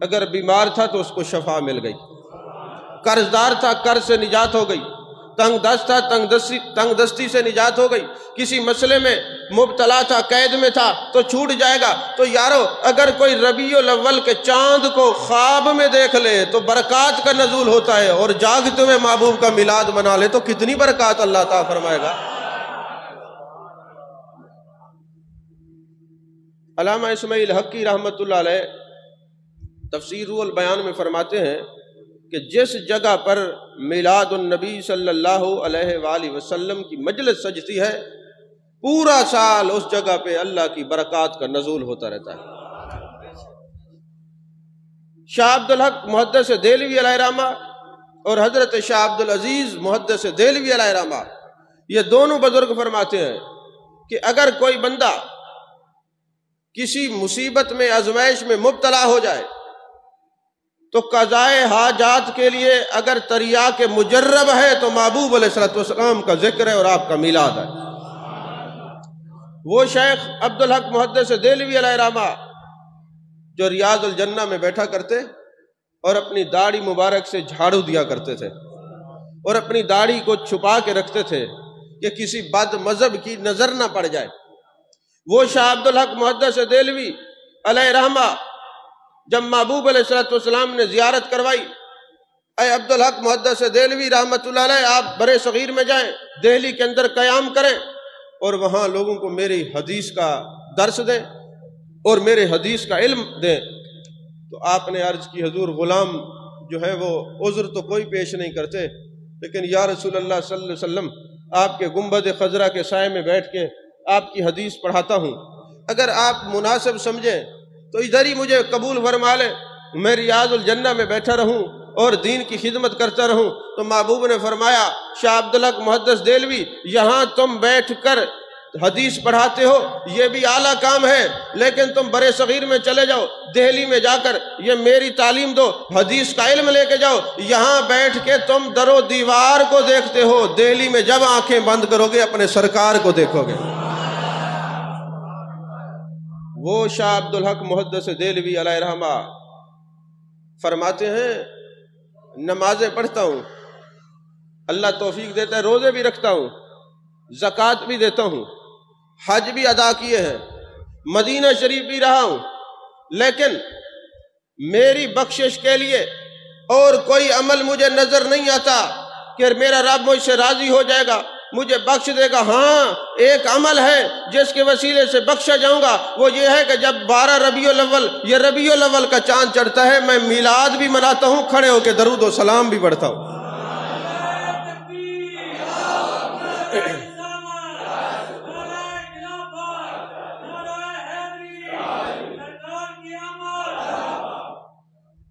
اگر بیمار تھا تو اس کو شفا مل گئی، قرض دار تھا قرض سے نجات ہو گئی، تنگ دست تھا تنگ دستی سے نجات ہو گئی، کسی مسئلے میں مبتلا تھا قید میں تھا تو چھوٹ جائے گا۔ تو یارو اگر کوئی ربیع الاول کے چاند کو خواب میں دیکھ لے تو برکات کا نزول ہوتا ہے، اور جاگتے ہوئے محبوب کا میلاد منا لے تو کتنی برکات اللہ تعالیٰ فرمائے گا۔ علامہ اسماعیل حقی رحمۃ اللہ علیہ تفسیر روح البیان میں فرماتے ہیں کہ جس جگہ پر میلاد النبی صلی اللہ علیہ وآلہ وسلم کی مجلس سجتی ہے، پورا سال اس جگہ پہ اللہ کی برکات کا نزول ہوتا رہتا ہے۔ شاہ عبد الحق محدث دہلوی علیہ رحمہ اور حضرت شاہ عبد العزیز محدث دہلوی علیہ رحمہ، یہ دونوں بزرگ فرماتے ہیں کہ اگر کوئی بندہ کسی مصیبت میں آزمائش میں مبتلا ہو جائے تو قضائے حاجات کے لیے اگر تریاق مجرب ہے تو محبوب علیہ السلام کا ذکر ہے اور آپ کا میلاد ہے۔ وہ شیخ عبد الحق محدث دہلوی علیہ رحمہ جو ریاض الجنہ میں بیٹھا کرتے اور اپنی داڑھی مبارک سے جھاڑو دیا کرتے تھے اور اپنی داڑھی کو چھپا کے رکھتے تھے کہ کسی بد مذہب کی نظر نہ پڑ جائے، وہ شاہ عبد الحق محدث دہلوی علیہ رحمہ جب محبوب علیہ السلام نے زیارت کروائی، اے عبد الحق محدث دہلوی رحمۃ اللہ علیہ آپ برے صغیر میں جائیں، دہلی کے اندر قیام کریں اور وہاں لوگوں کو میری حدیث کا درس دیں اور میرے حدیث کا علم دیں۔ تو آپ نے عرض کی حضور غلام جو ہے وہ عذر تو کوئی پیش نہیں کرتے، لیکن یا رسول اللہ صلی اللہ علیہ وسلم آپ کے گنبد خضرا کے سائے میں بیٹھ کے آپ کی حدیث پڑھاتا ہوں، اگر آپ مناسب سمجھیں تو ادھر ہی مجھے قبول فرما لیں، میں ریاض الجنہ میں بیٹھا رہوں اور دین کی خدمت کرتا رہوں۔ تو محبوب نے فرمایا شاہ عبد الحق محدث دہلوی یہاں تم بیٹھ کر حدیث پڑھاتے ہو یہ بھی اعلیٰ کام ہے، لیکن تم برے صغیر میں چلے جاؤ، دہلی میں جا کر یہ میری تعلیم دو، حدیث کا علم لے کے جاؤ، یہاں بیٹھ کے تم در و دیوار کو دیکھتے ہو، دہلی میں جب آنکھیں بند کرو گے اپنے سرکار کو دیکھو گے۔ وہ شاہ عبد الحق محدث دہلوی علیہ رحمہ فرماتے ہیں نمازیں پڑھتا ہوں، اللہ توفیق دیتا ہے، روزے بھی رکھتا ہوں، زکوٰۃ بھی دیتا ہوں، حج بھی ادا کیے ہیں، مدینہ شریف بھی رہا ہوں، لیکن میری بخشش کے لیے اور کوئی عمل مجھے نظر نہیں آتا کہ میرا رب مجھ سے راضی ہو جائے گا، مجھے بخش دے گا۔ ہاں ایک عمل ہے جس کے وسیلے سے بخشا جاؤں گا، وہ یہ ہے کہ جب 12 ربیع الاول یہ ربیع الاول کا چاند چڑھتا ہے میں میلاد بھی مناتا ہوں، کھڑے ہو کے درود و سلام بھی پڑھتا ہوں۔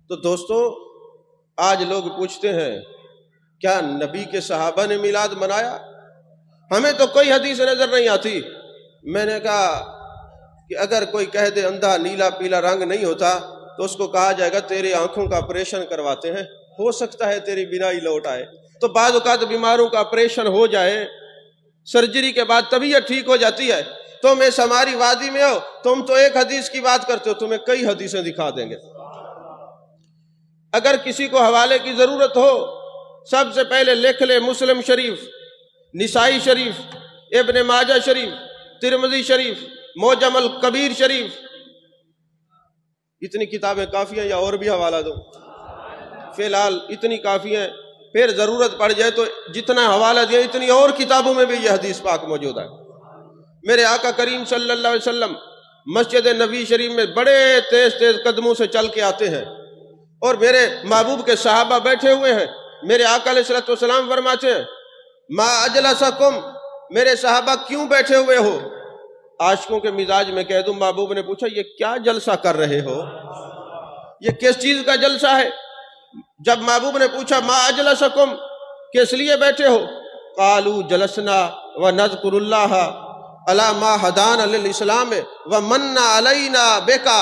تو دوستو آج لوگ پوچھتے ہیں کیا نبی کے صحابہ نے میلاد منایا؟ ہمیں تو کوئی حدیث نظر نہیں آتی۔ میں نے کہا کہ اگر کوئی کہہ دے اندھا نیلا پیلا رنگ نہیں ہوتا تو اس کو کہا جائے گا تیری آنکھوں کا آپریشن کرواتے ہیں، ہو سکتا ہے تیری بینائی لوٹ آئے۔ تو بعض اوقات بیماروں کا آپریشن ہو جائے، سرجری کے بعد طبیعت ٹھیک ہو جاتی ہے، تم اس ہماری وادی میں ہو، تم تو ایک حدیث کی بات کرتے ہو، تمہیں کئی حدیثیں دکھا دیں گے۔ اگر کسی کو حوالے کی ضرورت ہو سب سے پہلے لکھ لے مسلم شریف، نسائی شریف، ابن ماجہ شریف، ترمذی شریف، معجم الکبیر شریف، اتنی کتابیں کافی ہیں یا اور بھی حوالہ دو؟ فی الحال اتنی کافی ہیں، پھر ضرورت پڑ جائے تو جتنا حوالہ دیا اتنی اور کتابوں میں بھی یہ حدیث پاک موجود ہے۔ میرے آقا کریم صلی اللہ علیہ وسلم مسجد نبی شریف میں بڑے تیز تیز قدموں سے چل کے آتے ہیں اور میرے محبوب کے صحابہ بیٹھے ہوئے ہیں، میرے آقا علیہ السلام فرماتے ہیں ما اجلسکم، میرے صحابہ کیوں بیٹھے ہوئے ہو؟ عاشقوں کے مزاج میں کہہ دوں، محبوب نے پوچھا یہ کیا جلسہ کر رہے ہو، یہ کس چیز کا جلسہ ہے؟ جب محبوب نے پوچھا ما اجلسکم، کس لیے بیٹھے ہو؟ قالوا جلسنا ونذکر اللہ علی ما ہدانا للاسلام ومن علینا بکا،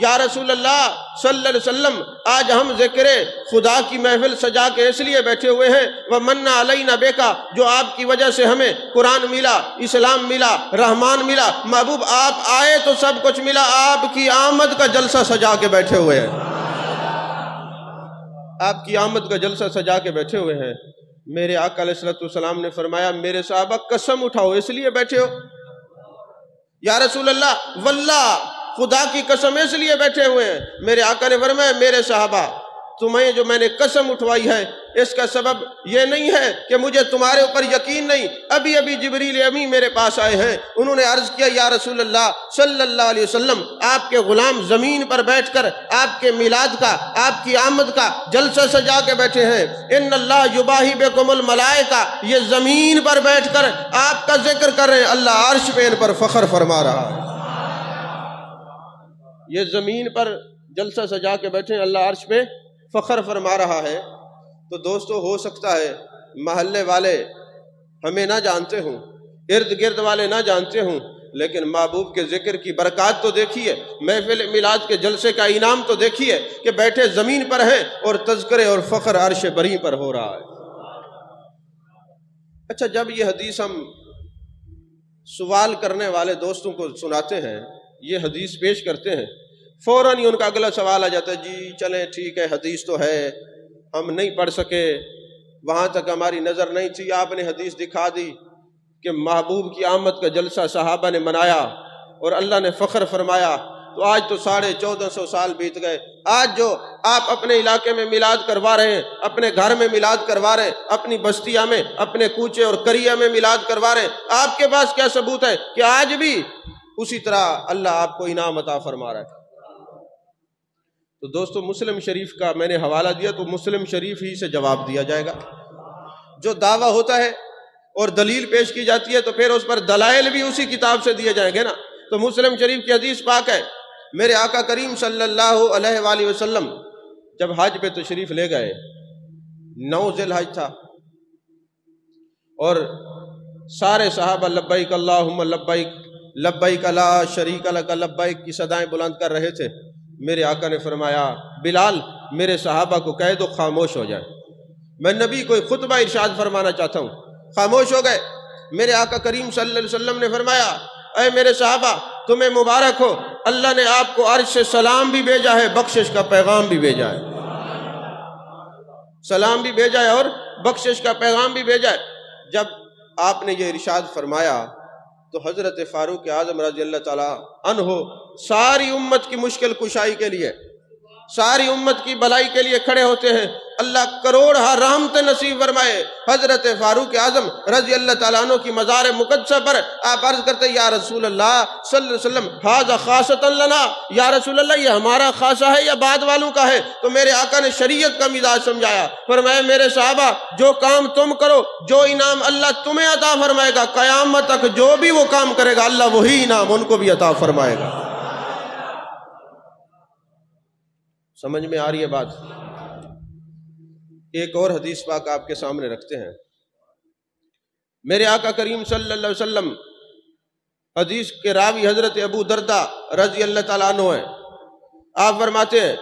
یا رسول اللہ صلی اللہ علیہ وسلم آج ہم ذکر خدا کی محفل سجا کے اس لیے بیٹھے ہوئے ہیں ومن علینا بکا، جو آپ کی وجہ سے ہمیں قرآن ملا، اسلام ملا، رحمان ملا، محبوب آپ آئے تو سب کچھ ملا، آپ کی آمد کا جلسہ سجا کے بیٹھے ہوئے ہیں۔ آپ کی آمد کا جلسہ سجا کے بیٹھے ہوئے ہیں۔ میرے آقا علیہ السلام نے فرمایا میرے صحابہ قسم اٹھاؤ اس لیے بیٹھے ہو؟ یا رسول اللہ واللہ خدا کی قسم اس لیے بیٹھے ہوئے ہیں۔ میرے آقا نے فرمایا میرے صحابہ تمہیں جو میں نے قسم اٹھوائی ہے اس کا سبب یہ نہیں ہے کہ مجھے تمہارے اوپر یقین نہیں، ابھی ابھی جبریل امی میرے پاس آئے ہیں، انہوں نے عرض کیا یا رسول اللہ صلی اللہ علیہ وسلم آپ کے غلام زمین پر بیٹھ کر آپ کے میلاد کا، آپ کی آمد کا جلسہ سجا کے بیٹھے ہیں۔ ان اللہ یباہی بکم الملائکہ، یہ زمین پر بیٹھ کر آپ کا ذکر کر رہے ہیں، اللہ عرش پہ ان پر فخر فرما رہا ہے۔ یہ زمین پر جلسہ سجا کے بیٹھے ہیں، اللہ عرش پہ فخر فرما رہا ہے۔ تو دوستو ہو سکتا ہے محلے والے ہمیں نہ جانتے ہوں، ارد گرد والے نہ جانتے ہوں، لیکن محبوب کے ذکر کی برکات تو دیکھیے، محفل میلاد کے جلسے کا انعام تو دیکھیے کہ بیٹھے زمین پر ہیں اور تذکرے اور فخر عرش بری پر ہو رہا ہے۔ اچھا، جب یہ حدیث ہم سوال کرنے والے دوستوں کو سناتے ہیں، یہ حدیث پیش کرتے ہیں، فوراً ہی ان کا اگلا سوال آ جاتا ہے جی چلیں ٹھیک ہے حدیث تو ہے، ہم نہیں پڑھ سکے، وہاں تک ہماری نظر نہیں تھی، آپ نے حدیث دکھا دی کہ محبوب کی آمد کا جلسہ صحابہ نے منایا اور اللہ نے فخر فرمایا، تو آج تو 1450 سال بیت گئے، آج جو آپ اپنے علاقے میں میلاد کروا رہے ہیں، اپنے گھر میں میلاد کروا رہے ہیں، اپنی بستیاں میں، اپنے کوچے اور قریہ میں میلاد کروا رہے ہیں، آپ کے پاس کیا ثبوت ہے کہ آج بھی اسی طرح اللہ آپ کو انعام عطا فرما رہا ہے؟ تو دوستو مسلم شریف کا میں نے حوالہ دیا تو مسلم شریف ہی سے جواب دیا جائے گا۔ جو دعویٰ ہوتا ہے اور دلیل پیش کی جاتی ہے تو پھر اس پر دلائل بھی اسی کتاب سے دیے جائیں گے نا۔ تو مسلم شریف کی حدیث پاک ہے، میرے آقا کریم صلی اللہ علیہ وآلہ وسلم جب حج پہ تشریف لے گئے، 9 ذی الحج تھا، اور سارے صحابہ لبیک اللہم لبیک لبیک لا شریک لک لبیک کی صدائیں بلند کر رہے تھے۔ میرے آقا نے فرمایا بلال میرے صحابہ کو کہہ دو خاموش ہو جائیں، میں نبی کوئی خطبہ ارشاد فرمانا چاہتا ہوں۔ خاموش ہو گئے۔ میرے آقا کریم صلی اللہ علیہ وسلم نے فرمایا اے میرے صحابہ تمہیں مبارک ہو، اللہ نے آپ کو عرش سے سلام بھی بھیجا ہے، بخشش کا پیغام بھی بھیجا ہے، سلام بھی بھیجا ہے اور بخشش کا پیغام بھی بھیجا ہے۔ جب آپ نے یہ ارشاد فرمایا تو حضرت فاروق اعظم رضی اللہ تعالیٰ عنہ ساری امت کی مشکل کشائی کے لیے، ساری امت کی بھلائی کے لیے کھڑے ہوتے ہیں۔ اللہ کروڑ رحمت نصیب فرمائے۔ حضرت فاروق اعظم رضی اللہ تعالیٰ عنہ کی مزار مقدسہ پر آپ عرض کرتے یا رسول اللہ صلی اللہ علیہ وسلم ھذا خاصۃ لنا، یا رسول اللہ یہ ہمارا خاصہ ہے یا بعد والوں کا ہے؟ تو میرے آقا نے شریعت کا مزاج سمجھایا، فرمایا میرے صحابہ جو کام تم کرو، جو انعام اللہ تمہیں عطا فرمائے گا، قیامت تک جو بھی وہ کام کرے گا اللہ وہی انعام ان کو بھی عطا فرمائے گا۔ سمجھ میں آ رہی ہے بات؟ ایک اور حدیث پاک آپ کے سامنے رکھتے ہیں۔ میرے آقا کریم صلی اللہ علیہ وسلم، حدیث کے راوی حضرت ابو دردہ رضی اللہ تعالیٰ عنہ ہیں، آپ فرماتے ہیں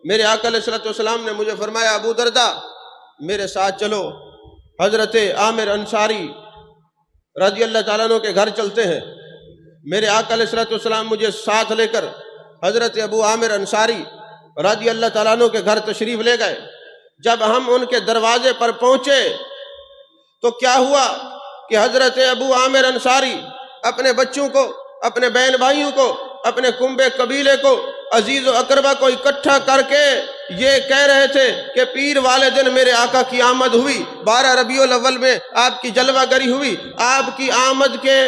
میرے آقا علیہ السلام نے مجھے فرمایا ابو دردہ میرے ساتھ چلو، حضرت عامر انصاری رضی اللہ تعالیٰ عنہ کے گھر چلتے ہیں۔ میرے آقا علیہ السلام مجھے ساتھ لے کر حضرت ابو عامر انصاری رضی اللہ تعالیٰ عنہ کے گھر تشریف لے گئے۔ جب ہم ان کے دروازے پر پہنچے تو کیا ہوا کہ حضرت ابو عامر انصاری اپنے بچوں کو، اپنے بہن بھائیوں کو، اپنے کنبے قبیلے کو، عزیز و اقربا کو اکٹھا کر کے یہ کہہ رہے تھے کہ پیر والے دن میرے آقا کی آمد ہوئی، 12 ربیع الاول میں آپ کی جلوہ گری ہوئی، آپ کی آمد کے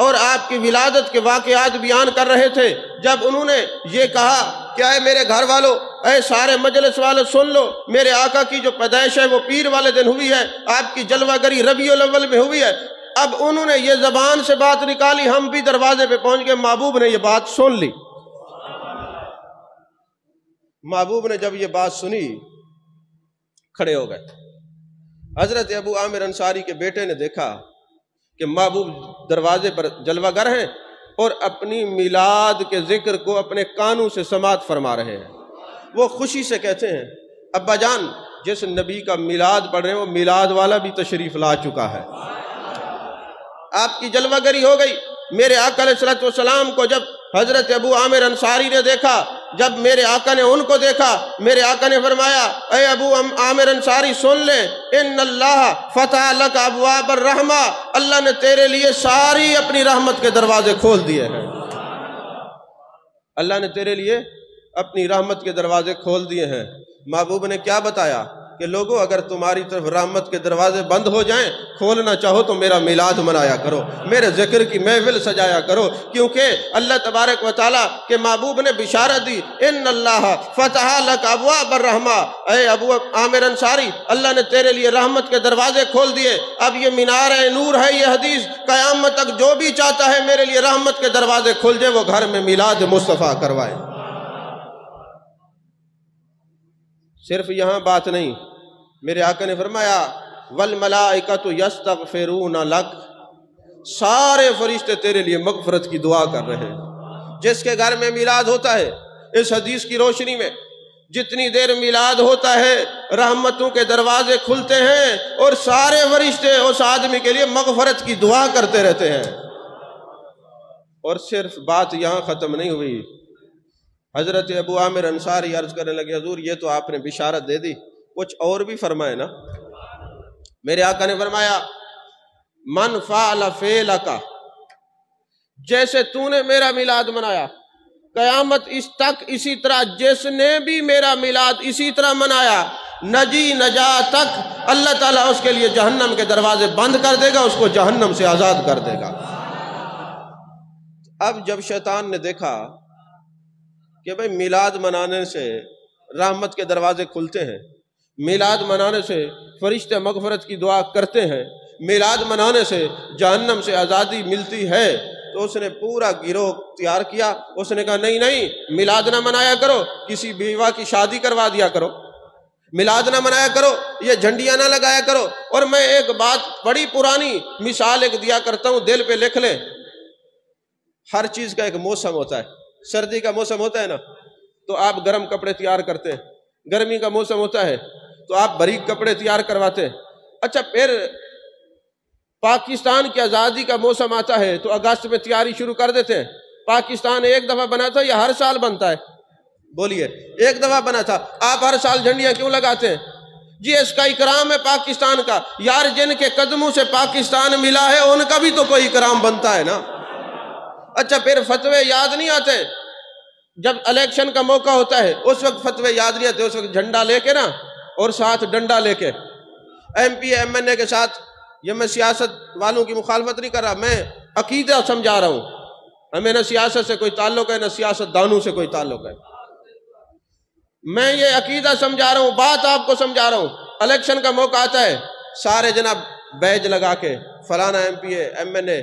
اور آپ کی ولادت کے واقعات بیان کر رہے تھے۔ جب انہوں نے یہ کہا کہ اے میرے گھر والوں، اے سارے مجلس والوں سن لو، میرے آقا کی جو پیدائش ہے وہ پیر والے دن ہوئی ہے، آپ کی جلوہ گری ربیع الاول میں ہوئی ہے۔ اب انہوں نے یہ زبان سے بات نکالی، ہم بھی دروازے پہ پہنچ گئے، محبوب نے یہ بات سن لی۔ محبوب نے جب یہ بات سنی کھڑے ہو گئے۔ حضرت ابو عامر انصاری کے بیٹے نے دیکھا کہ محبوب دروازے پر جلوہ گر ہیں اور اپنی میلاد کے ذکر کو اپنے کانوں سے سماعت فرما رہے ہیں۔ وہ خوشی سے کہتے ہیں ابا جان جس نبی کا میلاد پڑھ رہے ہیں وہ میلاد والا بھی تشریف لا چکا ہے۔ آپ کی جلوہ گری ہو گئی۔ میرے آقا علیہ السلام کو جب حضرت ابو عامر انصاری نے دیکھا، جب میرے آقا نے ان کو دیکھا، میرے آقا نے فرمایا اے ابو عامر انصاری سن لے، ان اللہ فتح لک ابواب الرحمہ، اللہ نے تیرے لیے ساری اپنی رحمت کے دروازے کھول دیے ہیں، اللہ نے تیرے لیے اپنی رحمت کے دروازے کھول دیے ہیں۔ محبوب نے کیا بتایا کہ لوگوں اگر تمہاری طرف رحمت کے دروازے بند ہو جائیں، کھولنا چاہو تو میرا میلاد منایا کرو، میرے ذکر کی محفل سجایا کرو، کیونکہ اللہ تبارک و تعالیٰ کے محبوب نے بشارت دی، ان اللہ فتح لک ابواب الرحمہ، اے ابو عامر انصاری اللہ نے تیرے لیے رحمت کے دروازے کھول دیے۔ اب یہ مینار نور ہے، یہ حدیث قیامت تک جو بھی چاہتا ہے میرے لیے رحمت کے دروازے کھل جائیں، وہ گھر میں میلاد مصطفیٰ کروائے۔ صرف یہاں بات نہیں، میرے آقا نے فرمایا والملائکۃ یستغفرون لک، سارے فرشتے تیرے لیے مغفرت کی دعا کر رہے ہیں۔ جس کے گھر میں میلاد ہوتا ہے، اس حدیث کی روشنی میں جتنی دیر میلاد ہوتا ہے رحمتوں کے دروازے کھلتے ہیں اور سارے فرشتے اس آدمی کے لیے مغفرت کی دعا کرتے رہتے ہیں۔ اور صرف بات یہاں ختم نہیں ہوئی، حضرت ابو عامر انصاری عرض کرنے لگے حضور یہ تو آپ نے بشارت دے دی، کچھ اور بھی فرمائے نا۔ میرے آقا نے فرمایا من فعل فعلک، جیسے تو نے میرا میلاد منایا قیامت اس تک اسی طرح جس نے بھی میرا میلاد اسی طرح منایا، نجی نجات تک اللہ تعالیٰ اس کے لیے جہنم کے دروازے بند کر دے گا، اس کو جہنم سے آزاد کر دے گا۔ اب جب شیطان نے دیکھا کہ بھئی میلاد منانے سے رحمت کے دروازے کھلتے ہیں، میلاد منانے سے فرشتے مغفرت کی دعا کرتے ہیں، میلاد منانے سے جہنم سے آزادی ملتی ہے، تو اس نے پورا گروہ تیار کیا۔ اس نے کہا نہیں نہیں، میلاد نہ منایا کرو، کسی بیوہ کی شادی کروا دیا کرو، میلاد نہ منایا کرو، یہ جھنڈیاں نہ لگایا کرو۔ اور میں ایک بات بڑی پرانی مثال ایک دیا کرتا ہوں، دل پہ لکھ لیں۔ ہر چیز کا ایک موسم ہوتا ہے، سردی کا موسم ہوتا ہے نا تو آپ گرم کپڑے تیار کرتے ہیں، گرمی کا موسم ہوتا ہے تو آپ باریک کپڑے تیار کرواتے ہیں۔ اچھا پھر پاکستان کی آزادی کا موسم آتا ہے تو اگست میں تیاری شروع کر دیتے ہیں۔ پاکستان ایک دفعہ بنا تھا یا ہر سال بنتا ہے؟ بولیے، ایک دفعہ بنا تھا، آپ ہر سال جھنڈیاں کیوں لگاتے ہیں؟ جی اس کا اکرام ہے پاکستان کا، یار جن کے قدموں سے پاکستان ملا ہے ان کا بھی تو کوئی اکرام بنتا ہے نا۔ اچھا پھر فتوے یاد نہیں آتے؟ جب الیکشن کا موقع ہوتا ہے اس وقت فتوے یاد نہیں آتے، اس وقت جھنڈا لے کے نا اور ساتھ ڈنڈا لے کے ایم پی ایم این اے کے ساتھ، یہ میں سیاست والوں کی مخالفت نہیں کر رہا، میں عقیدہ سمجھا رہا ہوں، ہمیں نہ سیاست سے کوئی تعلق ہے نہ سیاست دانوں سے کوئی تعلق ہے، میں یہ عقیدہ سمجھا رہا ہوں، بات آپ کو سمجھا رہا ہوں۔ الیکشن کا موقع آتا ہے سارے جناب بیج لگا کے فلانا M P A M N A,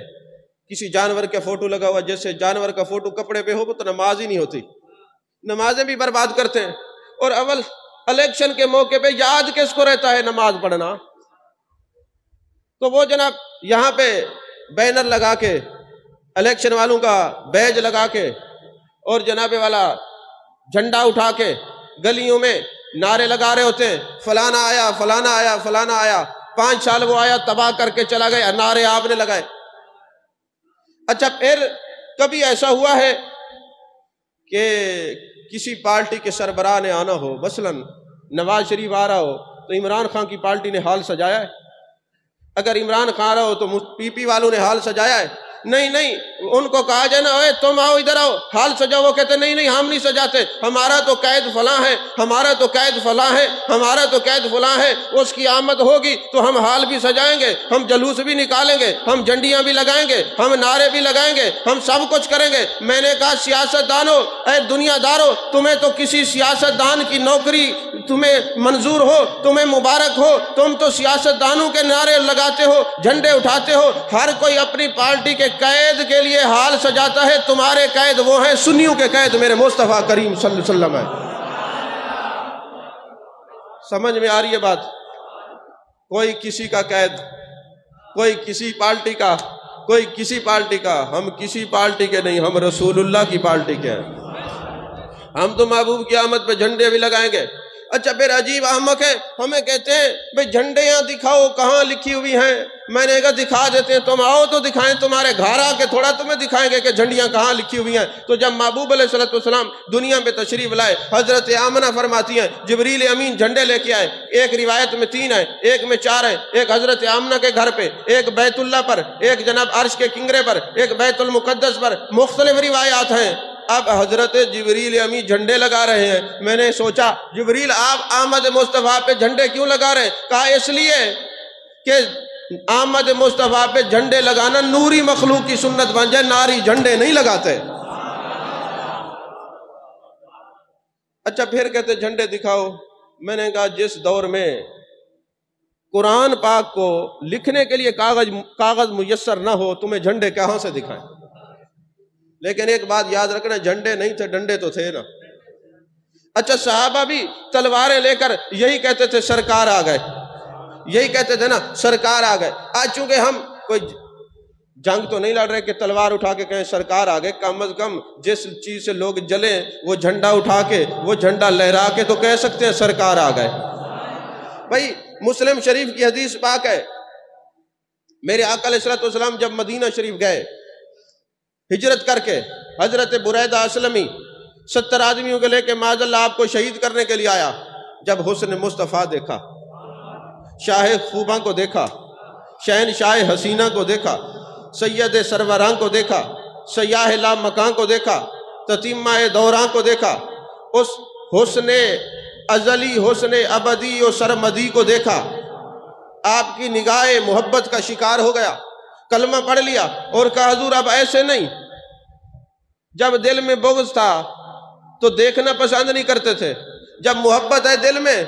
کسی جانور کے فوٹو لگا ہوا، جیسے جانور کا فوٹو کپڑے پہ ہو تو نماز ہی نہیں ہوتی، نمازیں بھی برباد کرتے ہیں۔ اور اول الیکشن کے موقع پہ یاد کس کو رہتا ہے نماز پڑھنا؟ تو وہ جناب یہاں پہ بینر لگا کے الیکشن والوں کا بیج لگا کے اور جناب والا جھنڈا اٹھا کے گلیوں میں نعرے لگا رہے ہوتے ہیں، فلانا آیا فلانا آیا فلانا آیا، 5 سال وہ آیا تباہ کر کے چلا گیا، نعرے آپ نے لگائے۔ اچھا پھر کبھی ایسا ہوا ہے کہ کسی پارٹی کے سربراہ نے آنا ہو، مثلاً نواز شریف آ رہا ہو تو عمران خان کی پارٹی نے حال سجایا ہے؟ اگر عمران خان آ رہا ہو تو پی پی والوں نے حال سجایا ہے؟ نہیں نہیں، ان کو کہا جائے نا اے تم آؤ ادھر آؤ حال سجاؤ، وہ کہتے نہیں نہیں ہم نہیں سجاتے، ہمارا تو قید فلاں ہے، ہمارا تو قید فلاں ہے، ہمارا تو قید فلاں ہے، اس کی آمد ہوگی تو ہم حال بھی سجائیں گے، ہم جلوس بھی نکالیں گے، ہم جھنڈیاں بھی لگائیں گے، ہم نعرے بھی لگائیں گے، ہم سب کچھ کریں گے۔ میں نے کہا سیاست دانو، اے دنیا دارو، تمہیں تو کسی سیاست دان کی نوکری تمہیں منظور ہو، تمہیں مبارک ہو، تم تو سیاست دانوں کے نعرے لگاتے ہو، جھنڈے اٹھاتے ہو، ہر کوئی اپنی پارٹی کے قید کے لیے حال سجاتا ہے، تمہارے قید وہ ہیں سنیوں کے قید میرے مصطفیٰ کریم صلی اللہ علیہ وسلم ہے۔ سمجھ میں آ رہی ہے بات؟ کوئی کسی کا قید، کوئی کسی پارٹی کا، کوئی کسی پارٹی کا، ہم کسی پارٹی کے نہیں، ہم رسول اللہ کی پارٹی کے ہیں، ہم تو محبوب کی آمد پہ جھنڈے بھی لگائیں گے۔ اچھا پھر عجیب احمق ہے، ہمیں کہتے ہیں بھئی جھنڈے یہاں دکھاؤ، کہاں لکھی ہوئی ہیں؟ میں نے کہا دکھا دیتے ہیں، تم آؤ تو دکھائیں، تمہارے گھر آ کے تھوڑا تمہیں دکھائیں گے کہ جھنڈیاں کہاں لکھی ہوئی ہیں۔ تو جب محبوب علیہ السلام دنیا میں تشریف لائے، حضرت آمنہ فرماتی ہیں جبریل امین جھنڈے لے کے آئے، ایک روایت میں 3 ہیں، ایک میں 4 ہیں، ایک حضرت آمنہ کے گھر پہ، ایک بیت اللہ پر، ایک جناب عرش کے کنگرے پر، ایک بیت المقدس پر، مختلف روایات ہیں۔ اب حضرت جبریل امی جھنڈے لگا رہے ہیں۔ میں نے سوچا جبریل آپ آمد مصطفیٰ پہ جھنڈے کیوں لگا رہے ہیں؟ کہا اس لیے کہ آمد مصطفیٰ پہ جھنڈے لگانا نوری مخلوق کی سنت بن جائے، ناری جھنڈے نہیں لگاتے۔ اچھا پھر کہتے جھنڈے دکھاؤ۔ میں نے کہا جس دور میں قرآن پاک کو لکھنے کے لیے کاغذ میسر نہ ہو، تمہیں جھنڈے کہاں سے دکھائیں؟ لیکن ایک بات یاد رکھنا، جھنڈے نہیں تھے، ڈنڈے تو تھے نا۔ اچھا صحابہ بھی تلواریں لے کر یہی کہتے تھے سرکار آ گئے، یہی کہتے تھے نا سرکار آ گئے۔ آج چونکہ ہم کوئی جنگ تو نہیں لڑ رہے کہ تلوار اٹھا کے کہیں سرکار آ گئے، کم از کم جس چیز سے لوگ جلیں وہ جھنڈا اٹھا کے، وہ جھنڈا لہرا کے تو کہہ سکتے ہیں سرکار آ گئے۔ بھائی مسلم شریف کی حدیث پاک ہے، میرے آقا علیہ السلام جب مدینہ شریف گئے ہجرت کر کے، حضرت بریدہ اسلمی 70 آدمیوں کے لے کے معاذ اللہ آپ کو شہید کرنے کے لیے آیا۔ جب حسن مصطفیٰ دیکھا، شاہ خوباں کو دیکھا، شہنشاہ حسینہ کو دیکھا، سید سروراں کو دیکھا، سیاہ لا مکان کو دیکھا، تتیمہ دوراں کو دیکھا، اس حسن ازلی، حسن ابدی و سرمدی کو دیکھا، آپ کی نگاہ محبت کا شکار ہو گیا، کلمہ پڑھ لیا اور کہا حضور اب ایسے نہیں۔ جب دل میں بغض تھا تو دیکھنا پسند نہیں کرتے تھے، جب محبت ہے دل میں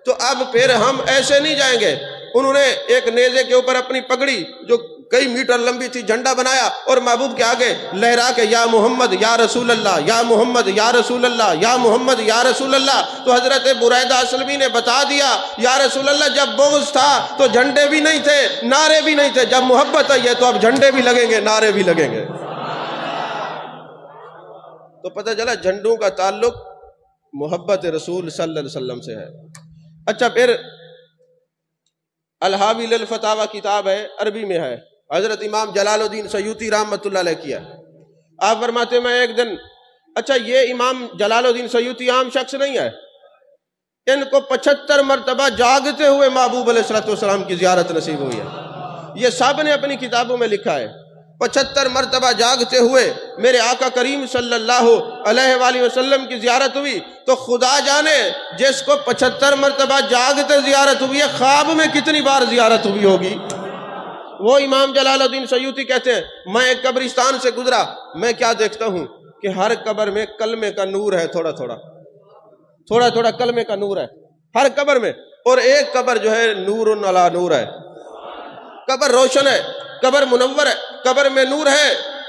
تو اب پھر ہم ایسے نہیں جائیں گے۔ انہوں نے ایک نیزے کے اوپر اپنی پگڑی جو کئی میٹر لمبی تھی جھنڈا بنایا اور محبوب کے آگے لہرا کے یا محمد یا رسول اللہ، یا محمد یا رسول اللہ، یا محمد یا رسول اللہ۔ تو حضرت بریدہ اسلمی نے بتا دیا یا رسول اللہ جب بغض تھا تو جھنڈے بھی نہیں تھے، نعرے بھی نہیں تھے، جب محبت ہے تو اب جھنڈے بھی لگیں گے، نعرے بھی لگیں گے۔ تو پتہ چلا جھنڈوں کا تعلق محبت رسول صلی اللہ علیہ وسلم سے ہے۔ اچھا پھر الحاوی للفتاوی کتاب ہے، عربی میں ہے، حضرت امام جلال الدین سیوطی رحمۃ اللہ علیہ کیا۔ آپ فرماتے میں ایک دن، اچھا یہ امام جلال الدین سیوطی عام شخص نہیں ہے، ان کو 75 مرتبہ جاگتے ہوئے محبوب علیہ السلام کی زیارت نصیب ہوئی ہے۔ یہ سب نے اپنی کتابوں میں لکھا ہے، 75 مرتبہ جاگتے ہوئے میرے آقا کریم صلی اللہ علیہ وآلہ وسلم کی زیارت ہوئی۔ تو خدا جانے جس کو 75 مرتبہ جاگتے زیارت ہوئی ہے، خواب میں کتنی بار زیارت ہوئی ہوگی۔ وہ امام جلال الدین سیوطی کہتے ہیں میں ایک قبرستان سے گزرا، میں کیا دیکھتا ہوں کہ ہر قبر میں کلمے کا نور ہے، تھوڑا تھوڑا کلمے کا نور ہے ہر قبر میں، اور ایک قبر جو ہے نور علی نور ہے، قبر روشن ہے، قبر منور ہے، قبر میں نور ہے۔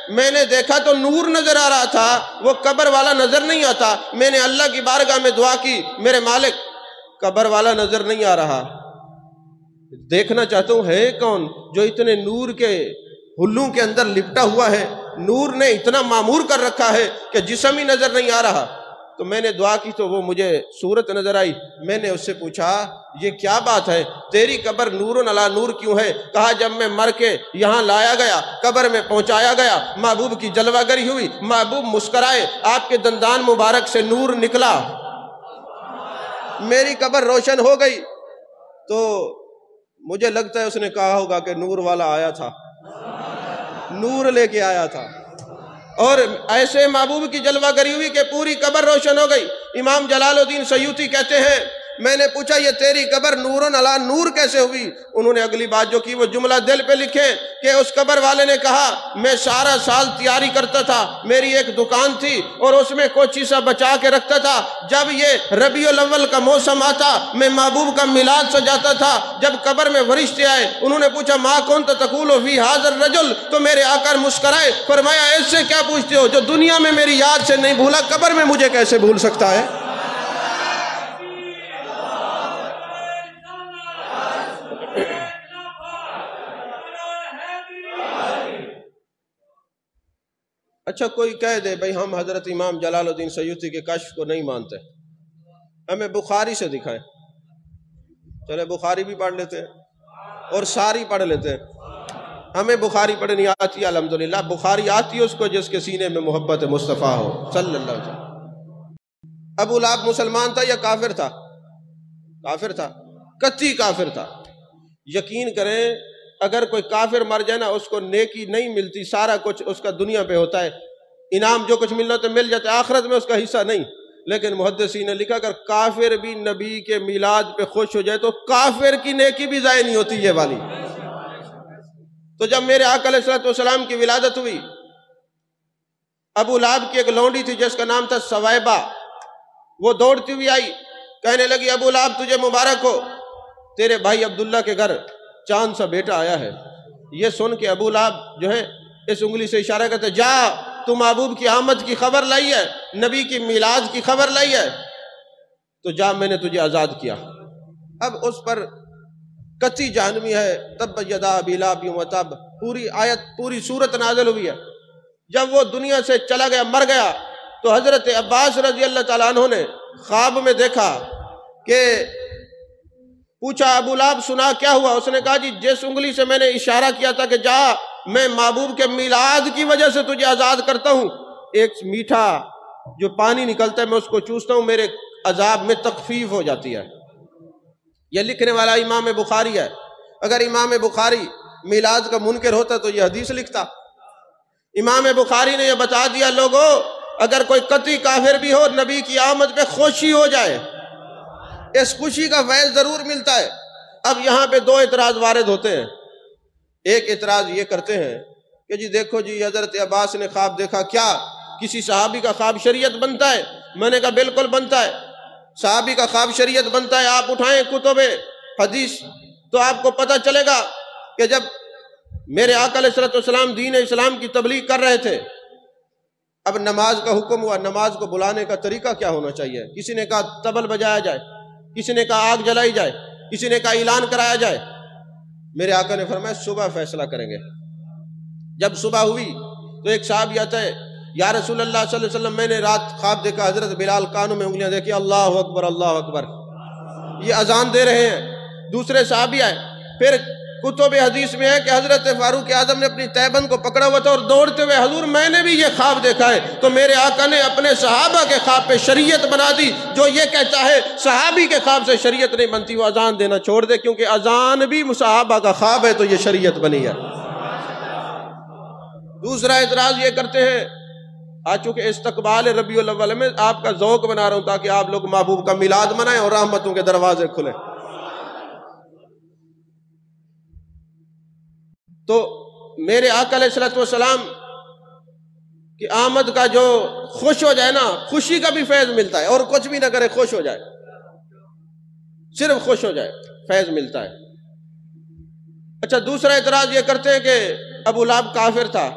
میں نے دیکھا تو نور نظر آ رہا تھا، وہ قبر والا نظر نہیں آتا۔ میں نے اللہ کی بارگاہ میں دعا کی، میرے مالک قبر والا نظر نہیں آ رہا، دیکھنا چاہتا ہوں ہے کون جو اتنے نور کے ہلوں کے اندر لپٹا ہوا ہے، نور نے اتنا معمور کر رکھا ہے کہ جسم ہی نظر نہیں آ رہا۔ تو میں نے دعا کی تو وہ مجھے صورت نظر آئی۔ میں نے اس سے پوچھا یہ کیا بات ہے، تیری قبر نور علی نور کیوں ہے؟ کہا جب میں مر کے یہاں لایا گیا، قبر میں پہنچایا گیا، محبوب کی جلوہ گری ہوئی، محبوب مسکرائے، آپ کے دندان مبارک سے نور نکلا، میری قبر روشن ہو گئی۔ تو مجھے لگتا ہے اس نے کہا ہوگا کہ نور والا آیا تھا، نور لے کے آیا تھا، اور ایسے محبوب کی جلوہ گری ہوئی کہ پوری قبر روشن ہو گئی۔ امام جلال الدین سیوطی کہتے ہیں میں نے پوچھا یہ تیری قبر نور علی نور کیسے ہوئی؟ انہوں نے اگلی بات جو کی وہ جملہ دل پہ لکھے کہ اس قبر والے نے کہا میں سارا سال تیاری کرتا تھا، میری ایک دکان تھی اور اس میں کوئی چیزیں بچا کے رکھتا تھا، جب یہ ربیع الاول کا موسم آتا میں محبوب کا میلاد سجاتا تھا۔ جب قبر میں فرشتے آئے انہوں نے پوچھا ما کنت تقول فی ھذا الرجل، تو میرے آقا مسکرائے، فرمایا اس سے کیا پوچھتے ہو جو دنیا میں میری یاد سے نہیں بھولا، قبر میں مجھے کیسے بھول سکتا ہے؟ اچھا کوئی کہہ دے بھئی ہم حضرت امام جلال الدین سیوطی کے کشف کو نہیں مانتے، ہمیں بخاری سے دکھائیں، چلے بخاری بھی پڑھ لیتے ہیں اور ساری پڑھ لیتے ہیں. ہمیں بخاری پڑھنی آتی ہے الحمدللہ، بخاری آتی ہے اس کو جس کے سینے میں محبت مصطفیٰ ہو صلی اللہ علیہ وسلم. ابو لہب مسلمان تھا یا کافر تھا؟ کافر تھا، قطعی کافر تھا. یقین کریں اگر کوئی کافر مر جائے نا اس کو نیکی نہیں ملتی، سارا کچھ اس کا دنیا پہ ہوتا ہے، انعام جو کچھ ملنا تو مل جاتا ہے، آخرت میں اس کا حصہ نہیں. لیکن محدثین نے لکھا اگر کافر بھی نبی کے میلاد پہ خوش ہو جائے تو کافر کی نیکی بھی ضائع نہیں ہوتی یہ والی. تو جب میرے آقا علیہ السلام کی ولادت ہوئی، ابو لہب کی ایک لونڈی تھی جس کا نام تھا سویبہ، وہ دوڑتی ہوئی آئی، کہنے لگی ابو لہب تجھے مبارک ہو، تیرے بھائی عبداللہ کے گھر چاند سا بیٹا آیا ہے. یہ سن کے ابو لہب جو ہے اس انگلی سے اشارہ کرتے جا تو محبوب کی آمد کی خبر لائی ہے، نبی کی میلاد کی خبر لائی ہے، تو جا میں نے تجھے آزاد کیا. اب اس پر قطعی جہنمی ہے، تب یدا ابی لہب وتب، پوری آیت پوری سورت نازل ہوئی ہے. جب وہ دنیا سے چلا گیا، مر گیا، تو حضرت عباس رضی اللہ تعالیٰ عنہ نے خواب میں دیکھا کہ پوچھا ابو لہب سنا کیا ہوا؟ اس نے کہا جی جس انگلی سے میں نے اشارہ کیا تھا کہ جا میں محبوب کے میلاد کی وجہ سے تجھے آزاد کرتا ہوں، ایک میٹھا جو پانی نکلتا ہے میں اس کو چوستا ہوں، میرے عذاب میں تخفیف ہو جاتی ہے. یہ لکھنے والا امام بخاری ہے. اگر امام بخاری میلاد کا منکر ہوتا تو یہ حدیث لکھتا. امام بخاری نے یہ بتا دیا لوگوں اگر کوئی قطعی کافر بھی ہو نبی کی آمد پہ خوشی ہو جائے، اس خوشی کا فیض ضرور ملتا ہے. اب یہاں پہ دو اعتراض وارد ہوتے ہیں. ایک اعتراض یہ کرتے ہیں کہ جی دیکھو جی حضرت عباس نے خواب دیکھا، کیا کسی صحابی کا خواب شریعت بنتا ہے؟ میں نے کہا بالکل بنتا ہے، صحابی کا خواب شریعت بنتا ہے. آپ اٹھائیں کتب حدیث تو آپ کو پتہ چلے گا کہ جب میرے آقا علیہ السلام دین اسلام کی تبلیغ کر رہے تھے، اب نماز کا حکم ہوا، نماز کو بلانے کا طریقہ کیا ہونا چاہیے؟ کسی نے کہا طبل بجایا جائے، کسی نے کہا آگ جلائی جائے، کسی نے کہا اعلان کرایا جائے. میرے آقا نے فرمایا صبح فیصلہ کریں گے. جب صبح ہوئی تو ایک صحابی آتا ہے، یا رسول اللہ صلی اللہ علیہ وسلم میں نے رات خواب دیکھا حضرت بلال کانوں میں انگلیاں دیکھی، اللہ اکبر اللہ اکبر، یہ اذان دے رہے ہیں. دوسرے صحابی آئے، پھر کتب حدیث میں ہے کہ حضرت فاروق اعظم نے اپنی تیبند کو پکڑا ہوا تھا اور دوڑتے ہوئے حضور میں نے بھی یہ خواب دیکھا ہے. تو میرے آقا نے اپنے صحابہ کے خواب پہ شریعت بنا دی. جو یہ کہتا ہے صحابی کے خواب سے شریعت نہیں بنتی وہ اذان دینا چھوڑ دے، کیونکہ اذان بھی صحابہ کا خواب ہے تو یہ شریعت بنی ہے. دوسرا اعتراض یہ کرتے ہیں آج چونکہ استقبال ربیع الاول میں آپ کا ذوق بنا رہا ہوں تاکہ آپ لوگ محبوب کا میلاد منائیں اور رحمتوں کے دروازے کھلیں. تو میرے آقا علیہ السلام کی آمد کا جو خوش ہو جائے نا، خوشی کا بھی فیض ملتا ہے، اور کچھ بھی نہ کرے خوش ہو جائے، صرف خوش ہو جائے فیض ملتا ہے. اچھا دوسرا اعتراض یہ کرتے ہیں کہ ابو لہب کافر تھا،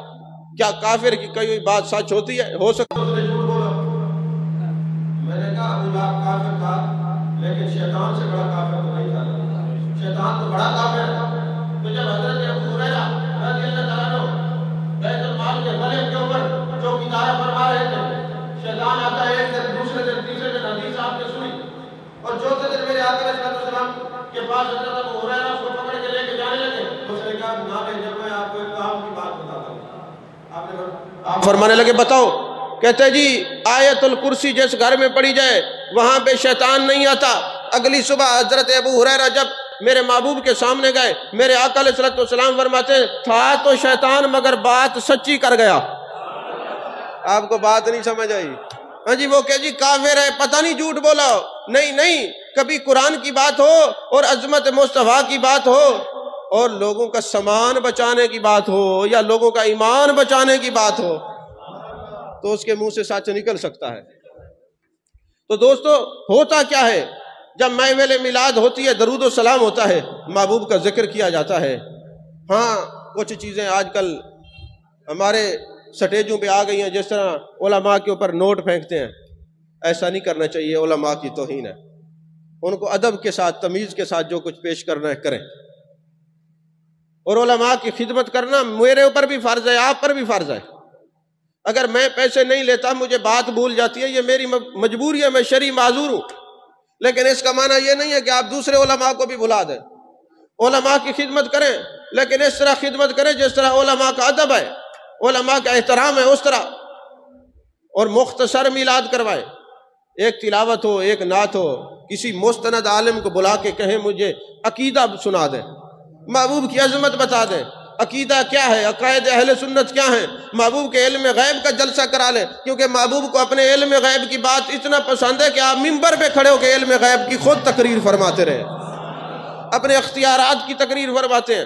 کیا کافر کی کوئی بات سچ ہوتی ہے؟ ہو سکتا ہے جھوٹ بولا. میں نے کہا ابو لہب کافر تھا لیکن شیطان سے بڑا کافر تو نہیں تھا، شیطان تو بڑا کافر تھا. تو جب حضرت ابو ہریرہ رضی اللہ تعالیٰ عنہ بیت المال کے غلے کے اوپر چوکیداری فرما رہے تھے، شیطان آتا ہے ایک دن، دوسرے دن، تیسرے دن، حدیث آپ نے سنی، اور چوتھے دن میرے آقا علیہ السلام کے پاس حضرت ابو ہریرہ اس کو پکڑ کے لے کے جانے لگے. اس نے کہا نہ جب میں آپ کو ایک کام کی بات بتاتا ہوں. آپ فرمانے لگے بتاؤ. کہتے جی آیت الکرسی جس گھر میں پڑھی جائے وہاں پہ شیطان نہیں آتا. اگلی صبح حضرت ابو ہریرہ جب میرے محبوب کے سامنے گئے، میرے آقا علیہ السلام فرماتے ہیں تھا تو شیطان مگر بات سچی کر گیا. آپ کو بات نہیں سمجھ آئی؟ ہاں جی وہ کہ جی کافر ہے پتہ نہیں جھوٹ بولا. نہیں، کبھی قرآن کی بات ہو اور عظمت مصطفیٰ کی بات ہو اور لوگوں کا سامان بچانے کی بات ہو یا لوگوں کا ایمان بچانے کی بات ہو تو اس کے منہ سے سچ نکل سکتا ہے. تو دوستو ہوتا کیا ہے جب محفل میلاد ہوتی ہے، درود و سلام ہوتا ہے، محبوب کا ذکر کیا جاتا ہے. ہاں کچھ چیزیں آج کل ہمارے سٹیجوں پہ آ گئی ہیں، جس طرح علماء کے اوپر نوٹ پھینکتے ہیں، ایسا نہیں کرنا چاہیے. علماء کی توہین ہے. ان کو ادب کے ساتھ تمیز کے ساتھ جو کچھ پیش کرنا ہے کریں، اور علماء کی خدمت کرنا میرے اوپر بھی فرض ہے، آپ پر بھی فرض ہے. اگر میں پیسے نہیں لیتا مجھے بات بھول جاتی ہے، یہ میری مجبوری ہے، میں شرعی معذور ہوں. لیکن اس کا معنی یہ نہیں ہے کہ آپ دوسرے علماء کو بھی بھلا دیں. علماء کی خدمت کریں لیکن اس طرح خدمت کریں جس طرح علماء کا ادب ہے، علماء کا احترام ہے اس طرح، اور مختصر میلاد کروائے. ایک تلاوت ہو، ایک نعت ہو، کسی مستند عالم کو بلا کے کہیں مجھے عقیدہ سنا دیں، محبوب کی عظمت بتا دیں، عقیدہ کیا ہے، عقائد اہل سنت کیا ہیں، محبوب کے علم غیب کا جلسہ کرا لیں. کیونکہ محبوب کو اپنے علم غیب کی بات اتنا پسند ہے کہ آپ منبر پہ کھڑے ہو کے علم غیب کی خود تقریر فرماتے رہے، اپنے اختیارات کی تقریر فرماتے ہیں.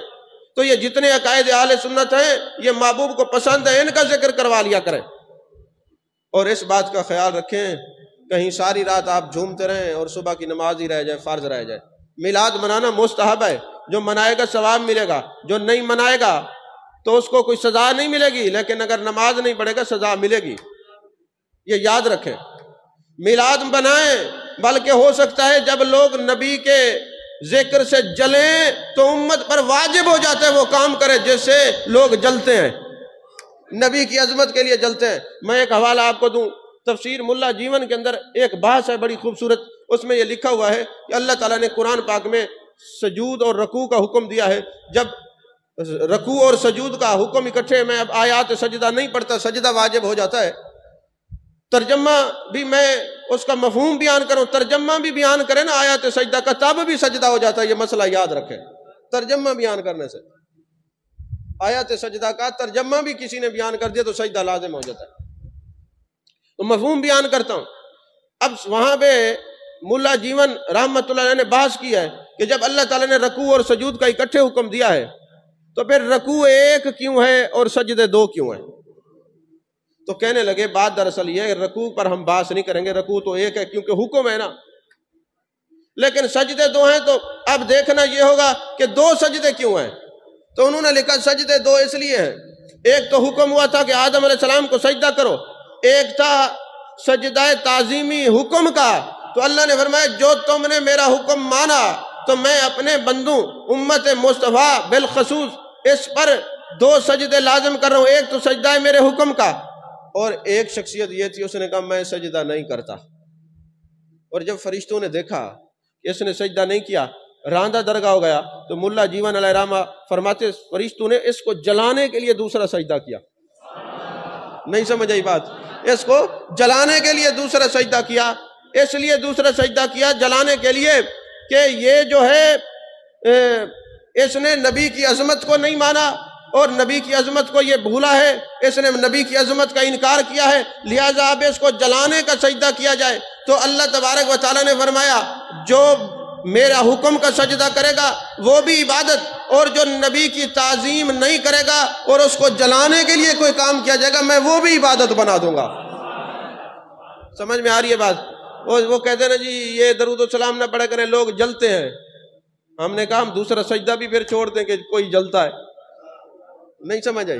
تو یہ جتنے عقائد اہل سنت ہیں یہ محبوب کو پسند ہے، ان کا ذکر کروا لیا کریں. اور اس بات کا خیال رکھیں کہیں ساری رات آپ جھومتے رہیں اور صبح کی نماز ہی رہ جائے، فرض رہ جائے. میلاد منانا مستحب ہے، جو منائے گا ثواب ملے گا، جو نہیں منائے گا تو اس کو کوئی سزا نہیں ملے گی، لیکن اگر نماز نہیں پڑھے گا سزا ملے گی. یہ یاد رکھیں. میلاد بنائیں، بلکہ ہو سکتا ہے جب لوگ نبی کے ذکر سے جلیں تو امت پر واجب ہو جاتا ہے وہ کام کرے جس سے لوگ جلتے ہیں، نبی کی عظمت کے لیے جلتے ہیں. میں ایک حوالہ آپ کو دوں، تفسیر ملا جیون کے اندر ایک بحث ہے بڑی خوبصورت، اس میں یہ لکھا ہوا ہے کہ اللہ تعالیٰ نے قرآن پاک میں سجود اور رکوع کا حکم دیا ہے. جب رکوع اور سجود کا حکم اکٹھے، میں اب آیات سجدہ نہیں پڑھتا، سجدہ واجب ہو جاتا ہے. ترجمہ بھی میں اس کا مفہوم بیان کروں، ترجمہ بھی بیان کرے نا آیات سجدہ کا، تب بھی سجدہ ہو جاتا ہے. یہ مسئلہ یاد رکھیں، ترجمہ بیان کرنے سے آیات سجدہ کا ترجمہ بھی کسی نے بیان کر دیا تو سجدہ لازم ہو جاتا ہے. تو مفہوم بیان کرتا ہوں. اب وہاں پہ ملا جیون رحمت اللہ علیہ نے بحث کیا ہے کہ جب اللہ تعالیٰ نے رکوع اور سجود کا اکٹھے حکم دیا ہے تو پھر رکوع ایک کیوں ہے اور سجدے دو کیوں ہیں؟ تو کہنے لگے بات دراصل یہ ہے، رکوع پر ہم بحث نہیں کریں گے، رکوع تو ایک ہے کیونکہ حکم ہے نا، لیکن سجدے دو ہیں. تو اب دیکھنا یہ ہوگا کہ دو سجدے کیوں ہیں. تو انہوں نے لکھا سجدے دو اس لیے ہیں، ایک تو حکم ہوا تھا کہ آدم علیہ السلام کو سجدہ کرو، ایک تھا سجدہ تعظیمی حکم کا. تو اللہ نے فرمایا جو تم نے میرا حکم مانا تو میں اپنے بندوں امت مصطفیٰ بالخصوص اس پر دو سجدے لازم کر رہا ہوں. ایک تو سجدہ ہے میرے حکم کا، اور ایک شخصیت یہ تھی اس نے کہا میں سجدہ نہیں کرتا. اور جب فرشتوں نے دیکھا کہ اس نے سجدہ نہیں کیا، راندہ درگاہ ہو گیا. تو ملا جیون علیہ رحمہ فرماتے فرشتوں نے اس کو جلانے کے لیے دوسرا سجدہ کیا. نہیں سمجھ آئی بات؟ اس کو جلانے کے لیے دوسرا سجدہ کیا. اس لیے دوسرا سجدہ کیا جلانے کے لیے کہ یہ جو ہے اس نے نبی کی عظمت کو نہیں مانا اور نبی کی عظمت کو یہ بھولا ہے، اس نے نبی کی عظمت کا انکار کیا ہے، لہٰذا اب اس کو جلانے کا سجدہ کیا جائے. تو اللہ تبارک و تعالیٰ نے فرمایا جو میرا حکم کا سجدہ کرے گا وہ بھی عبادت، اور جو نبی کی تعظیم نہیں کرے گا اور اس کو جلانے کے لیے کوئی کام کیا جائے گا میں وہ بھی عبادت بنا دوں گا. سمجھ میں آ رہی ہے بات؟ وہ کہتے ہیں نا جی یہ درود و سلام نہ پڑھا کریں، لوگ جلتے ہیں. ہم نے کہا ہم دوسرا سجدہ بھی پھر چھوڑ دیں کہ کوئی جلتا ہے. نہیں سمجھ آئی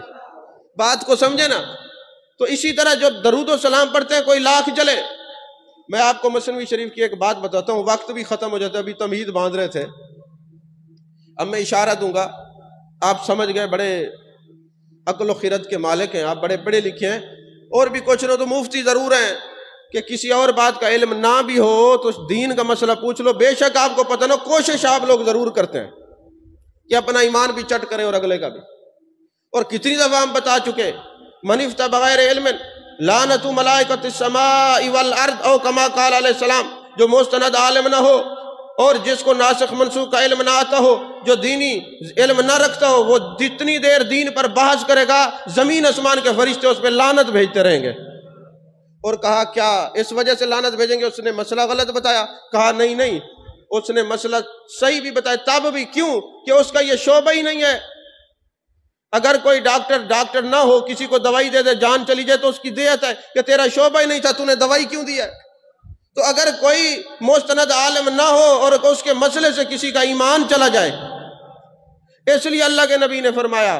بات کو؟ سمجھے نا. تو اسی طرح جو درود و سلام پڑھتے ہیں کوئی لاکھ جلے. میں آپ کو مثنوی شریف کی ایک بات بتاتا ہوں، وقت بھی ختم ہو جاتا ہے، ابھی تمہید باندھ رہے تھے. اب میں اشارہ دوں گا، آپ سمجھ گئے، بڑے عقل و خرد کے مالک ہیں آپ، بڑے پڑھے لکھے ہیں، اور بھی کچھ نہ تو مفتی ضرور ہیں کہ کسی اور بات کا علم نہ بھی ہو تو دین کا مسئلہ پوچھ لو. بے شک آپ کو پتہ نہ، کوشش آپ لوگ ضرور کرتے ہیں کہ اپنا ایمان بھی چٹ کریں اور اگلے کا بھی. اور کتنی دفعہ ہم بتا چکے، من افتى بغیر علم لعنت ملائکۃ السماء والارض او کما قال علیہ السلام. جو مستند عالم نہ ہو اور جس کو ناسخ منسوخ کا علم نہ آتا ہو، جو دینی علم نہ رکھتا ہو، وہ جتنی دیر دین پر بحث کرے گا زمین آسمان کے فرشتے اس پہ لعنت بھیجتے رہیں گے. اور کہا کیا اس وجہ سے لعنت بھیجیں گے؟ اس نے مسئلہ غلط بتایا. کہا نہیں، اس نے مسئلہ صحیح بھی بتایا. تب بھی کیوں کہ اس کا یہ شعبہ ہی نہیں ہے. اگر کوئی ڈاکٹر نہ ہو، کسی کو دوائی دے دے جان چلی جائے تو اس کی دیت ہے کہ تیرا شعبہ ہی نہیں تھا، تو نے دوائی کیوں دیا. تو اگر کوئی مستند عالم نہ ہو اور اس کے مسئلے سے کسی کا ایمان چلا جائے، اس لیے اللہ کے نبی نے فرمایا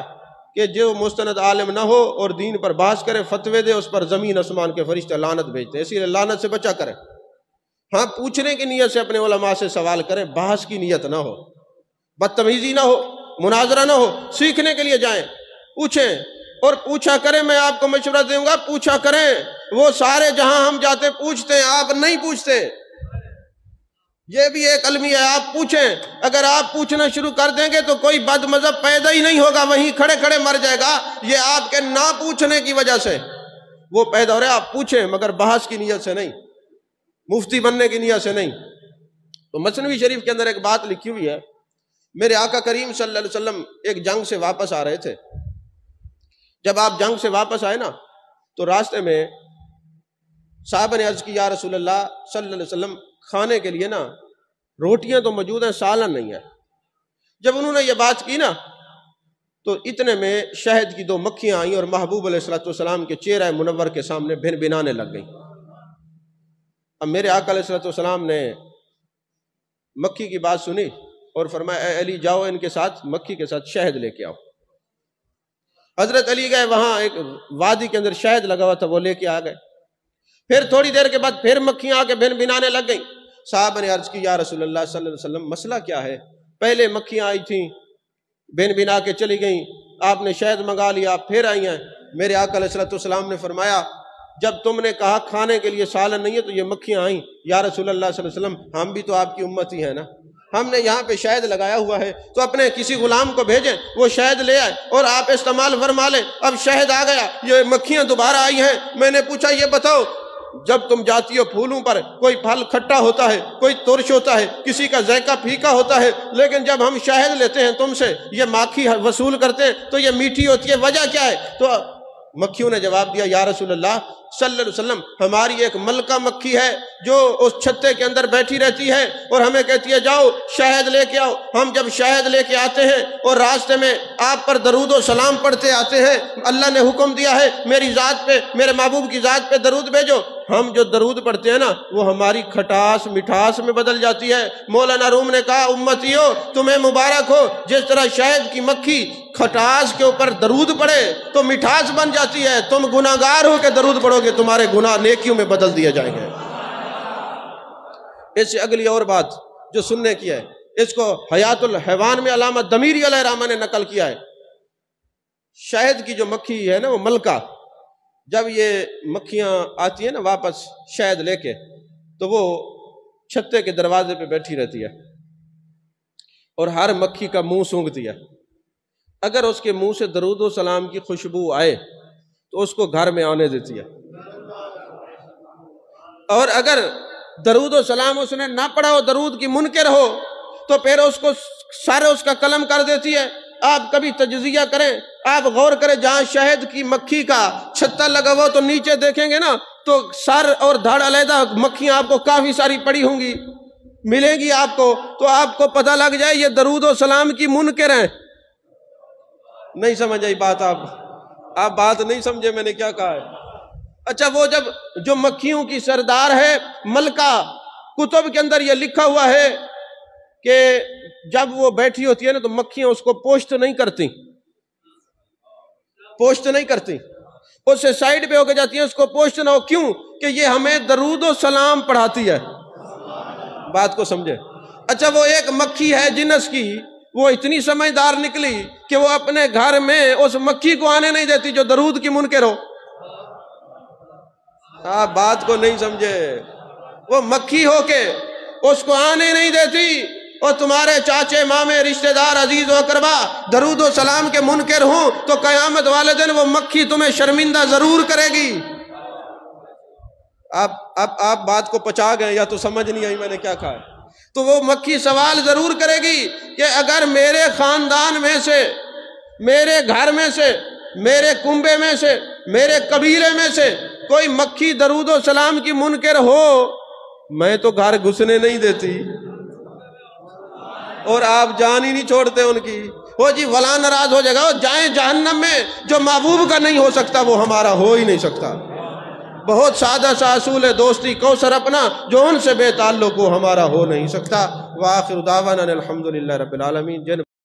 کہ جو مستند عالم نہ ہو اور دین پر بحث کرے، فتوے دے، اس پر زمین آسمان کے فرشتے لعنت بھیجتے ہیں. اسی لیے لعنت سے بچا کریں. ہاں پوچھنے کی نیت سے اپنے علماء سے سوال کریں، بحث کی نیت نہ ہو، بدتمیزی نہ ہو، مناظرہ نہ ہو. سیکھنے کے لیے جائیں، پوچھیں اور پوچھا کریں. میں آپ کو مشورہ دوں گا، پوچھا کریں. وہ سارے جہاں ہم جاتے پوچھتے ہیں، آپ نہیں پوچھتے. یہ بھی ایک المیہ ہے، آپ پوچھیں، اگر آپ پوچھنا شروع کر دیں گے تو کوئی بد مذہب پیدا ہی نہیں ہوگا، وہیں کھڑے کھڑے مر جائے گا۔ یہ آپ کے نہ پوچھنے کی وجہ سے وہ پیدا ہو رہا ہے۔ آپ پوچھیں مگر بحث کی نیت سے نہیں، مفتی بننے کی نیت سے نہیں۔ تو مثنوی شریف کے اندر ایک بات لکھی ہوئی ہے، میرے آقا کریم صلی اللہ علیہ وسلم ایک جنگ سے واپس آ رہے تھے۔ جب آپ جنگ سے واپس آئے نا تو راستے میں صحابہ نے عرض کی، یا رسول اللہ صلی اللہ علیہ وسلم، کھانے کے لیے نا روٹیاں تو موجود ہیں، سالن نہیں ہے۔ جب انہوں نے یہ بات کی نا تو اتنے میں شہد کی 2 مکھیاں آئیں اور محبوب علیہ السلام کے چہرہ منور کے سامنے بھن بھنانے لگ گئیں۔ اب میرے آقا علیہ السلام نے مکھی کی بات سنی اور فرمایا، اے علی جاؤ ان کے ساتھ، مکھی کے ساتھ شہد لے کے آؤ۔ حضرت علی گئے، وہاں ایک وادی کے اندر شہد لگا ہوا تھا، وہ لے کے آ گئے۔ پھر تھوڑی دیر کے بعد پھر مکھیاں آ کے بھن بھنانے لگ گئیں۔ صحابہ نے عرض کی، یا رسول اللہ صلی اللہ علیہ وسلم، مسئلہ کیا ہے؟ پہلے مکھیاں آئی تھیں، بھن بھنا کے چلی گئیں، آپ نے شہد منگا لیا، پھر آئی ہیں۔ میرے آقا علیہ السلام نے فرمایا، جب تم نے کہا کھانے کے لیے سالن نہیں ہے تو یہ مکھیاں آئیں۔ یا رسول اللہ صلی اللہ علیہ وسلم، ہم بھی تو آپ کی امت ہی ہیں نا، ہم نے یہاں پہ شہد لگایا ہوا ہے، تو اپنے کسی غلام کو بھیجیں، وہ شہد لے آئے اور آپ استعمال فرما لیں۔ اب شہد آ گیا، یہ مکھیاں دوبارہ آئی ہیں۔ میں نے پوچھا، یہ بتاؤ، جب تم جاتی ہو پھولوں پر، کوئی پھل کھٹا ہوتا ہے، کوئی ترش ہوتا ہے، کسی کا ذائقہ پھیکا ہوتا ہے، لیکن جب ہم شہد لیتے ہیں تم سے، یہ ماکھی وصول کرتے ہیں تو یہ میٹھی ہوتی ہے، وجہ کیا ہے؟ تو مکھیوں نے جواب دیا، یا رسول اللہ صلی اللہ علیہ وسلم، ہماری ایک ملکہ مکھی ہے جو اس چھتے کے اندر بیٹھی رہتی ہے اور ہمیں کہتی ہے جاؤ شہد لے کے آؤ۔ ہم جب شہد لے کے آتے ہیں اور راستے میں آپ پر درود و سلام پڑھتے آتے ہیں، اللہ نے حکم دیا ہے میری ذات پہ، میرے محبوب کی ذات پہ درود بھیجو، ہم جو درود پڑھتے ہیں نا وہ ہماری کھٹاس مٹھاس میں بدل جاتی ہے۔ مولانا روم نے کہا، امتیو تمہیں مبارک ہو، جس طرح شہد کی مکھی کھٹاس کے اوپر درود پڑھے تو مٹھاس بن جاتی ہے، تم گناہگار ہو کے درود پڑھو گے، تمہارے گناہ نیکیوں میں بدل دیے جائیں گے۔ اس سے اگلی اور بات جو سننے کی ہے، اس کو حیات الحیوان میں علامہ دمیری علیہ الرحمہ نے نقل کیا ہے۔ شہد کی جو مکھی ہے نا وہ ملکہ، جب یہ مکھیاں آتی ہیں نا واپس شہد لے کے، تو وہ چھتے کے دروازے پہ بیٹھی رہتی ہے اور ہر مکھی کا منہ سونگھتی ہے۔ اگر اس کے منہ سے درود و سلام کی خوشبو آئے تو اس کو گھر میں آنے دیتی ہے، اور اگر درود و سلام اس نے نہ پڑھا ہو، درود کی منکر ہو، تو پھر اس کو سر اس کا قلم کر دیتی ہے۔ آپ کبھی تجزیہ کریں، آپ غور کریں، جہاں شہد کی مکھی کا چھتا لگا ہوا تو نیچے دیکھیں گے نا تو سر اور دھڑ علیحدہ مکھیاں آپ کو کافی ساری پڑی ہوں گی، ملیں گی آپ کو، تو آپ کو پتہ لگ جائے یہ درود و سلام کی منکر ہیں۔ نہیں سمجھ آئی بات؟ آپ بات نہیں سمجھے میں نے کیا کہا ہے؟ اچھا، وہ جو مکھیوں کی سردار ہے ملکہ، کتب کے اندر یہ لکھا ہوا ہے کہ جب وہ بیٹھی ہوتی ہے نا تو مکھیاں اس کو پوشت نہیں کرتی، اس سے سائیڈ پہ ہو کے جاتی ہیں، اس کو پوشت نہ ہو۔ کیوں؟ کہ یہ ہمیں درود و سلام پڑھاتی ہے۔ بات کو سمجھے؟ اچھا، وہ ایک مکھی ہے جنس کی، وہ اتنی سمجھدار نکلی کہ وہ اپنے گھر میں اس مکھی کو آنے نہیں دیتی جو درود کی منکر ہو۔ آپ بات کو نہیں سمجھے، وہ مکھی ہو کے اس کو آنے نہیں دیتی، اور تمہارے چاچے مامے رشتہ دار عزیز و اقربا درود و سلام کے منکر ہوں تو قیامت والے دن وہ مکھی تمہیں شرمندہ ضرور کرے گی۔ آپ بات کو پچا گئے یا تو سمجھ نہیں آئی میں نے کیا کہا ہے؟ تو وہ مکھی سوال ضرور کرے گی کہ اگر میرے خاندان میں سے، میرے گھر میں سے، میرے کنبے میں سے، میرے قبیلے میں سے کوئی مکھی درود و سلام کی منکر ہو، میں تو گھر گھسنے نہیں دیتی، اور آپ جان ہی نہیں چھوڑتے ان کی۔ وہ جی ولا ناراض ہو جائے گا، جائیں جہنم میں، جو محبوب کا نہیں ہو سکتا وہ ہمارا ہو ہی نہیں سکتا۔ بہت سادہ سا اصول ہے دوستی کوثر اپنا، جو ان سے بے تعلق وہ ہمارا ہو نہیں سکتا۔ وآخر دعوانا الحمدللہ رب العالمین۔